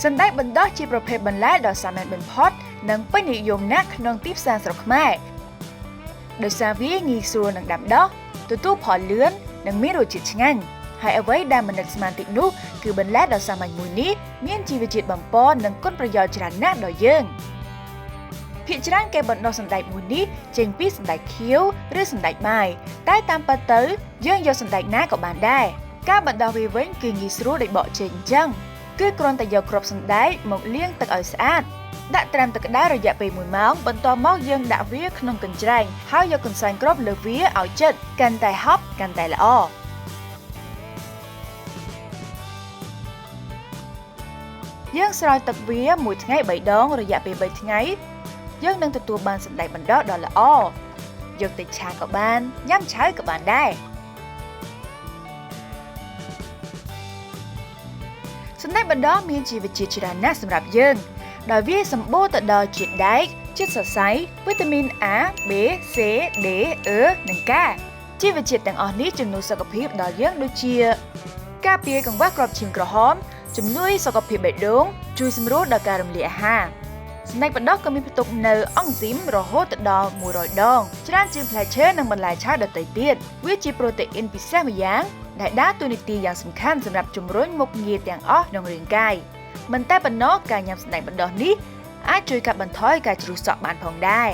សណ្តែកបណ្ដោះជាប្រភេទបន្លែដ៏សាមញ្ញបំផុតនិងពេញនិយមណាស់ក្នុងទីផ្សារស្រុកខ្មែរដោយសារវាងាយស្រួលនឹងដាំដុះទទួលផលលឿននិងមានរសជាតិឆ្ងាញ់ហើយអ្វីដែលមិននឹកស្មានតិចនោះគឺបន្លែដ៏សាមញ្ញមួយនេះមានជីវជាតិបំពន់និងគុណប្រយោជន៍ច្រើនណាស់ដល់យើងភាគច្រើនគេបណ្ដុះសណ្តែកមួយនេះចេញពីសណ្តែកខៀវឬសណ្តែកបាយតែតាមពិតទៅយើងយកសណ្តែកណាក៏បានដែរការបណ្ដុះវាវិញគឺងាយស្រួលដូចបកចេកអញ្ចឹងគឺគ្រាន់តែយកគ្រាប់សណ្តែកមកលាងទឹកឲ្យស្អាតដាក់ត្រាំទឹកក្តៅរយៈពេល1ម៉ោងបន្ទាប់មកយើងដាក់វាក្នុងកញ្ច្រែងហើយយកកន្សែងគ្របលើវាឲ្យជិតកាន់តែហប់កាន់តែល្អយើងស្រោចទឹកវាមួយថ្ងៃ3ដងរយៈពេល3ថ្ងៃយើងនឹងទទួលបានសណ្តែកបណ្ដុះដ៏ល្អយកទៅឆាក៏បានញ៉ាំឆៅក៏បានដែរសណ្តែកបណ្ដុះមានជីវជាតិច្រើនណាស់សម្រាប់យើងដោយវាសម្បូរទៅដោយជាតិដែកជាតិសរសៃវីតាមីន A, B, C, D, E និង K ជីវជាតិទាំងអស់នេះជំនួយសុខភាពដល់យើងដូចជាការពារកង្វះគ្រាប់ឈាមក្រហមជំនួយសុខភាពបេះដូងជួយសម្រួលដល់ការរំលាយអាហារសណ្តែកបណ្ដុះក៏មានផ្ទុកនៅអង់ស៊ីមរហូតដល់100ដងច្រើនជាងផ្លែឈើនិងបន្លែឆៅដទៃទៀតវាជាប្រូតេអ៊ីនពិសេសមួយយ៉ាងដែលដើរតួនាទីយ៉ាងសំខាន់សម្រាប់ជំរុញមុខងារទាំងអស់ក្នុងរាងកាយមិនតែប៉ុណ្ណោះការញ៉ាំសណ្តែកបណ្ដុះនេះអាចជួយកាត់បន្ថយការជ្រុះសក់បានផងដែរ